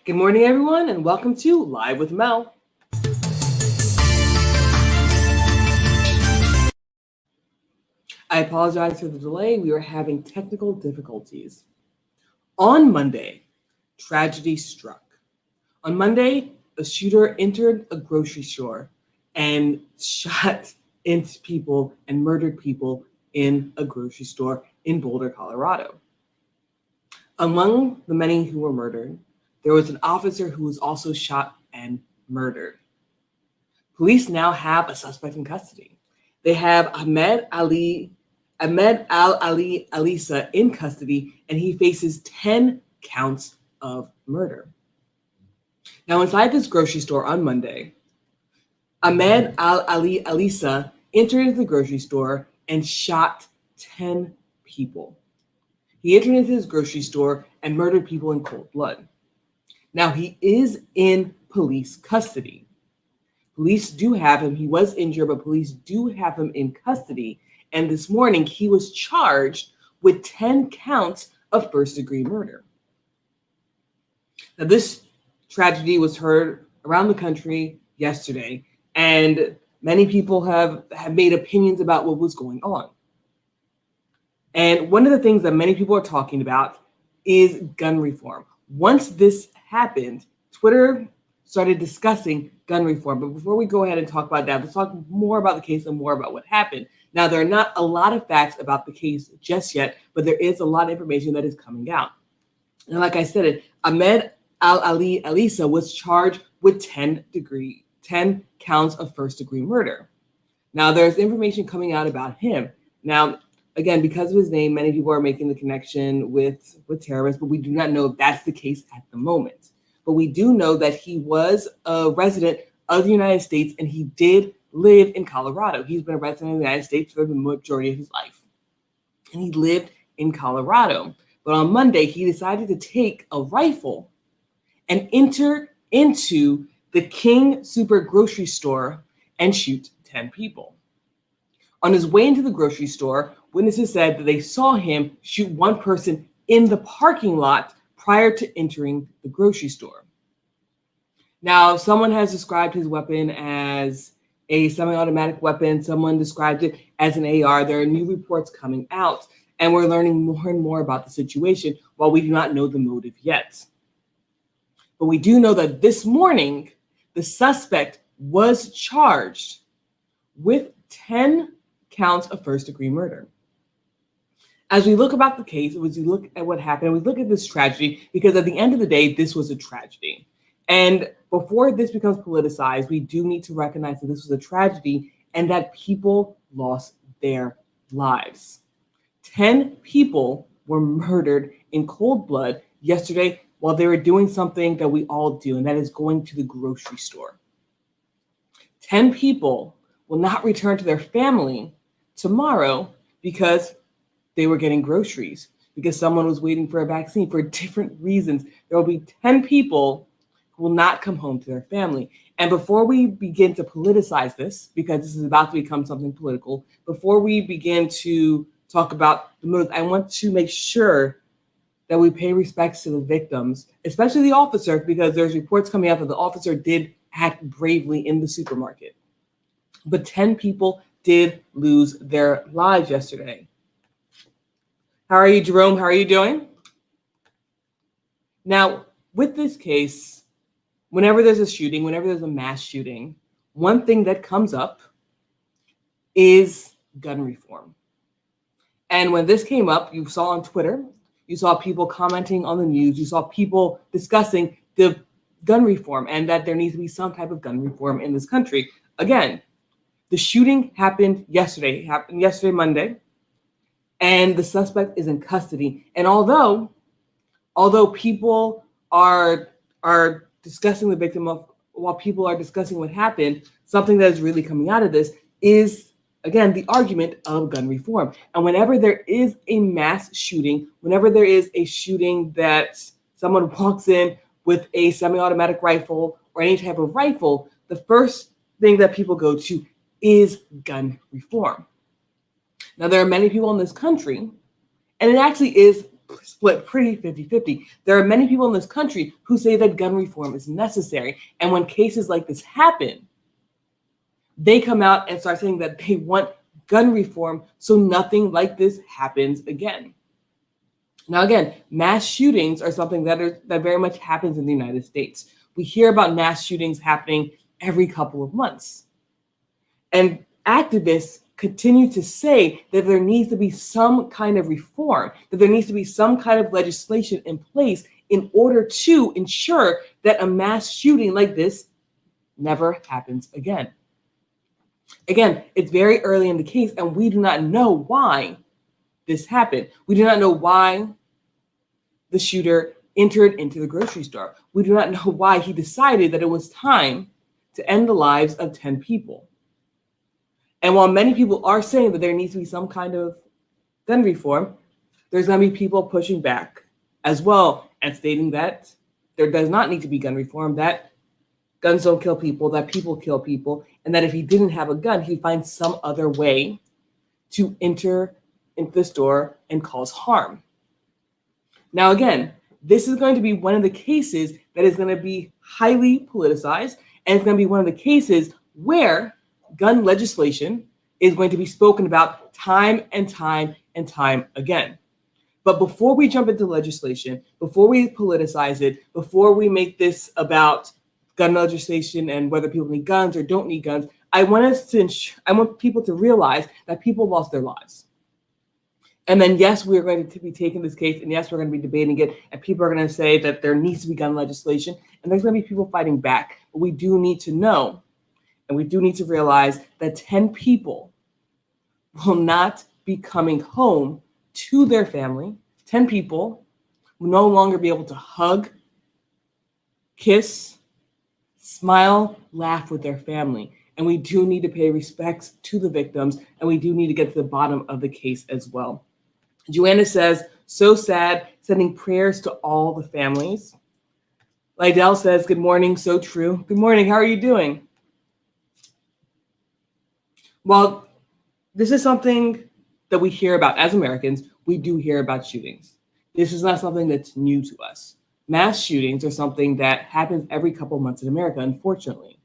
Good morning, everyone, and welcome to Live with Mel. I apologize for the delay. We are having technical difficulties. On Monday, tragedy struck. On Monday, a shooter entered a grocery store and shot into people and murdered people in a grocery store in Boulder, Colorado. Among the many who were murdered, there was an officer who was also shot and murdered. Police now have a suspect in custody. They have Ahmed Al-Ali Alisa in custody, and he faces 10 counts of murder. Now, inside this grocery store on Monday, Ahmed Al-Ali Alisa entered into the grocery store and shot 10 people. He entered into his grocery store and murdered people in cold blood. Now, he is in police custody. Police do have him. He was injured, but police do have him in custody. And this morning, he was charged with 10 counts of first-degree murder. Now, this tragedy was heard around the country yesterday, and many people have made opinions about what was going on. And one of the things that many people are talking about is gun reform. Once this happened, Twitter started discussing gun reform. But before we go ahead and talk about that, let's talk more about the case and more about what happened. Now, there are not a lot of facts about the case just yet, but there is a lot of information that is coming out. And like I said, Ahmed Al-Ali Alisa was charged with 10 counts of first-degree murder. Now, there's information coming out about him. Now, again, because of his name, many people are making the connection with terrorists, but we do not know if that's the case at the moment. But we do know that he was a resident of the United States, and he did live in Colorado. He's been a resident of the United States for the majority of his life. And he lived in Colorado. But on Monday, he decided to take a rifle and enter into the King Super grocery store and shoot 10 people. On his way into the grocery store, witnesses said that they saw him shoot one person in the parking lot prior to entering the grocery store. Now, someone has described his weapon as a semi-automatic weapon. Someone described it as an AR. There are new reports coming out, and we're learning more and more about the situation while we do not know the motive yet. But we do know that this morning, the suspect was charged with 10 counts of first-degree murder. As we look about the case, as we look at what happened, we look at this tragedy, because at the end of the day, this was a tragedy. And before this becomes politicized, we do need to recognize that this was a tragedy and that people lost their lives. 10 people were murdered in cold blood yesterday while they were doing something that we all do, and that is going to the grocery store. 10 people will not return to their family tomorrow because they were getting groceries, because someone was waiting for a vaccine for different reasons. There will be 10 people who will not come home to their family. And before we begin to politicize this, because this is about to become something political, before we begin to talk about the motive, I want to make sure that we pay respects to the victims, especially the officer, because there's reports coming out that the officer did act bravely in the supermarket. But 10 people did lose their lives yesterday. How are you, Jerome? How are you doing? Now, with this case, whenever there's a shooting, whenever there's a mass shooting, one thing that comes up is gun reform. And when this came up, you saw on Twitter, you saw people commenting on the news, you saw people discussing the gun reform and that there needs to be some type of gun reform in this country. Again, the shooting happened yesterday, Monday, and the suspect is in custody. And although people are discussing the victim of, while people are discussing what happened, something that is really coming out of this is, again, the argument of gun reform. And whenever there is a mass shooting, whenever there is a shooting that someone walks in with a semi-automatic rifle or any type of rifle, the first thing that people go to is gun reform. Now, there are many people in this country, and it actually is split pretty 50-50. There are many people in this country who say that gun reform is necessary. And when cases like this happen, they come out and start saying that they want gun reform so nothing like this happens again. Now, again, mass shootings are something that very much happens in the United States. We hear about mass shootings happening every couple of months. And activists continue to say that there needs to be some kind of reform, that there needs to be some kind of legislation in place in order to ensure that a mass shooting like this never happens again. Again, it's very early in the case, and we do not know why this happened. We do not know why the shooter entered into the grocery store. We do not know why he decided that it was time to end the lives of 10 people. And while many people are saying that there needs to be some kind of gun reform, there's going to be people pushing back as well and stating that there does not need to be gun reform, that guns don't kill people, that people kill people, and that if he didn't have a gun, he'd find some other way to enter into the store and cause harm. Now, again, this is going to be one of the cases that is going to be highly politicized, and it's going to be one of the cases where gun legislation is going to be spoken about time and time and time again. But before we jump into legislation, before we politicize it, before we make this about gun legislation and whether people need guns or don't need guns, I want people to realize that people lost their lives. And then, yes, we're going to be taking this case, and yes, we're going to be debating it, and people are going to say that there needs to be gun legislation, and there's going to be people fighting back. But we do need to know, and we do need to realize that 10 people will not be coming home to their family. 10 people will no longer be able to hug, kiss, smile, laugh with their family. And we do need to pay respects to the victims, and we do need to get to the bottom of the case as well. Joanna says, so sad, sending prayers to all the families. Lydell says, good morning, so true. Good morning, how are you doing? Well, this is something that we hear about as Americans. We do hear about shootings. This is not something that's new to us. Mass shootings are something that happens every couple of months in America, unfortunately.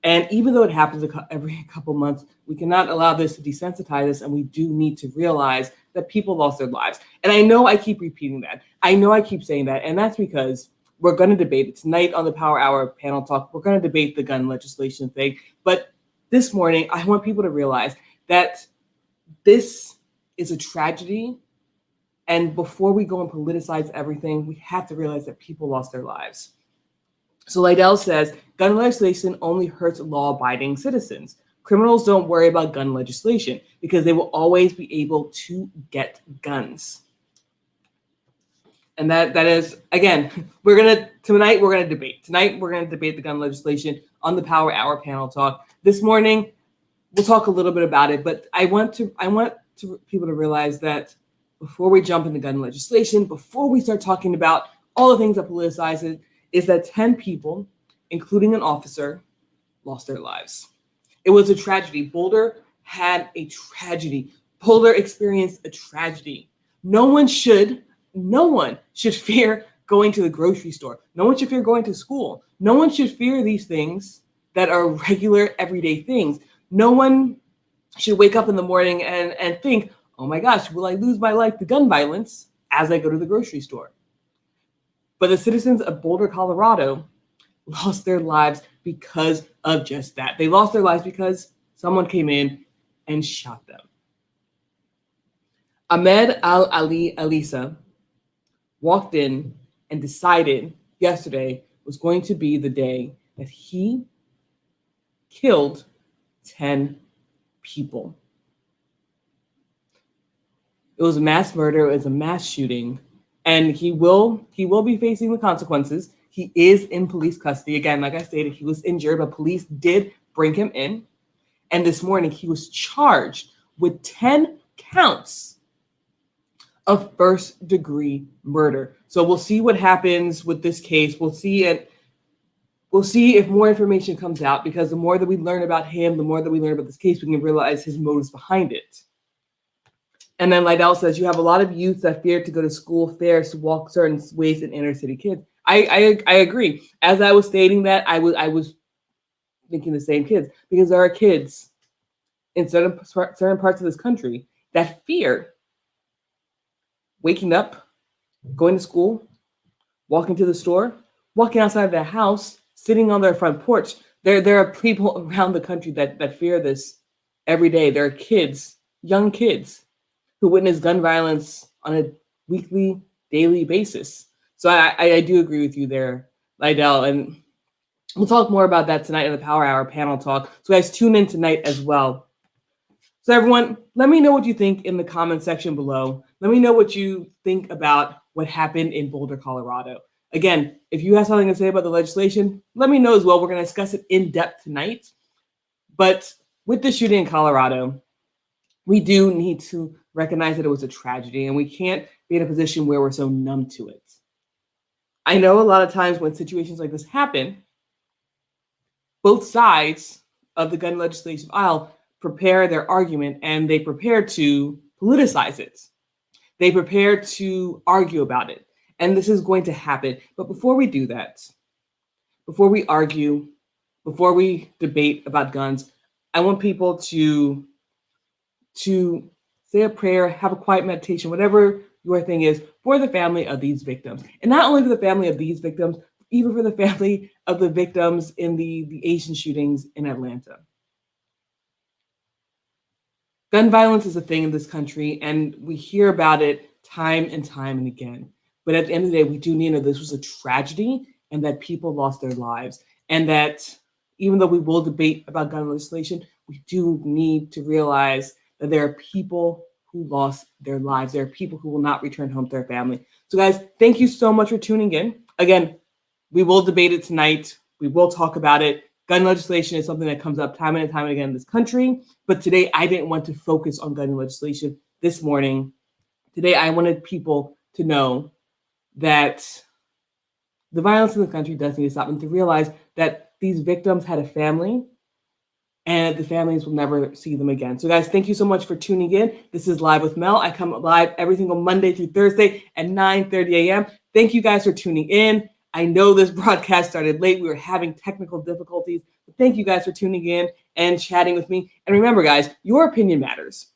And even though it happens every couple of months, we cannot allow this to desensitize us, and we do need to realize that people lost their lives. And I know I keep repeating that. I know I keep saying that, and that's because we're going to debate it tonight on the Power Hour panel talk. We're going to debate the gun legislation thing. But this morning, I want people to realize that this is a tragedy. And before we go and politicize everything, we have to realize that people lost their lives. So Lydell says, gun legislation only hurts law-abiding citizens. Criminals don't worry about gun legislation because they will always be able to get guns. And that is, again, tonight we're gonna debate. Tonight we're gonna debate the gun legislation on the Power Hour panel talk. This morning, we'll talk a little bit about it, but I want people to realize that before we jump into gun legislation, before we start talking about all the things that politicize it, is that 10 people, including an officer, lost their lives. It was a tragedy. Boulder had a tragedy. Boulder experienced a tragedy. No one should fear going to the grocery store. No one should fear going to school. No one should fear these things that are regular, everyday things. No one should wake up in the morning and think, oh my gosh, will I lose my life to gun violence as I go to the grocery store? But the citizens of Boulder, Colorado, lost their lives because of just that. They lost their lives because someone came in and shot them. Ahmed Al-Ali Alisa walked in and decided yesterday was going to be the day that he killed 10 people. It was a mass murder. It was a mass shooting. And he will be facing the consequences. He is in police custody. Again, like I stated, he was injured, but police did bring him in. And this morning, he was charged with 10 counts of first-degree murder. So we'll see what happens with this case. We'll see if more information comes out, because the more that we learn about him, the more that we learn about this case, we can realize his motives behind it. And then Lydell says, you have a lot of youth that fear to go to school, fairs, to walk certain ways in inner city kids. I agree. As I was stating that, I was thinking the same kids, because there are kids in certain parts of this country that fear waking up, going to school, walking to the store, walking outside of their house, sitting on their front porch. There are people around the country that fear this every day. There are kids, young kids, who witness gun violence on a weekly, daily basis. So I do agree with you there, Lydell. And we'll talk more about that tonight in the Power Hour panel talk. So guys, tune in tonight as well. So everyone, let me know what you think in the comment section below. Let me know what you think about what happened in Boulder, Colorado. Again, if you have something to say about the legislation, let me know as well. We're going to discuss it in depth tonight. But with the shooting in Colorado, we do need to recognize that it was a tragedy, and we can't be in a position where we're so numb to it. I know a lot of times when situations like this happen, both sides of the gun legislation aisle prepare their argument, and they prepare to politicize it. They prepare to argue about it. And this is going to happen. But before we do that, before we argue, before we debate about guns, I want people to say a prayer, have a quiet meditation, whatever your thing is, for the family of these victims. And not only for the family of these victims, even for the family of the victims in the Asian shootings in Atlanta. Gun violence is a thing in this country, and we hear about it time and time and again. But at the end of the day, we do need to know this was a tragedy, and that people lost their lives. And that even though we will debate about gun legislation, we do need to realize that there are people who lost their lives. There are people who will not return home to their family. So guys, thank you so much for tuning in. Again, we will debate it tonight. We will talk about it. Gun legislation is something that comes up time and time again in this country. But today, I didn't want to focus on gun legislation this morning. Today, I wanted people to know that the violence in the country does need to stop, and to realize that these victims had a family, and the families will never see them again. So guys, thank you so much for tuning in. This is Live with Mel. I come live every single Monday through Thursday at 9:30 a.m. Thank you guys for tuning in. I know this broadcast started late. We were having technical difficulties. But thank you guys for tuning in and chatting with me. And remember, guys, your opinion matters.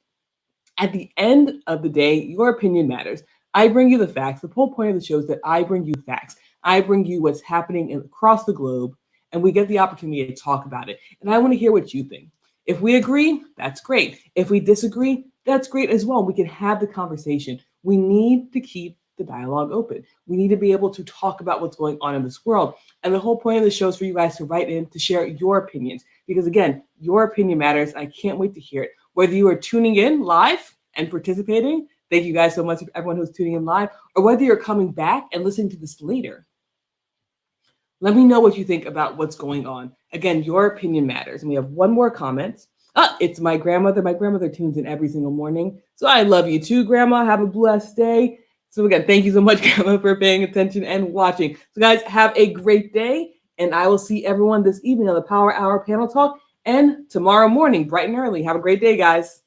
At the end of the day, your opinion matters. I bring you the facts. The whole point of the show is that I bring you facts. I bring you what's happening across the globe, and we get the opportunity to talk about it. And I want to hear what you think. If we agree, that's great. If we disagree, that's great as well. We can have the conversation. We need to keep the dialogue open. We need to be able to talk about what's going on in this world. And the whole point of the show is for you guys to write in to share your opinions. Because again, your opinion matters. I can't wait to hear it. Whether you are tuning in live and participating, thank you guys so much for everyone who's tuning in live, or whether you're coming back and listening to this later. Let me know what you think about what's going on. Again, your opinion matters. And we have one more comment. It's my grandmother. My grandmother tunes in every single morning. So I love you too, Grandma. Have a blessed day. So again, thank you so much, Grandma, for paying attention and watching. So guys, have a great day. And I will see everyone this evening on the Power Hour panel talk. And tomorrow morning, bright and early. Have a great day, guys.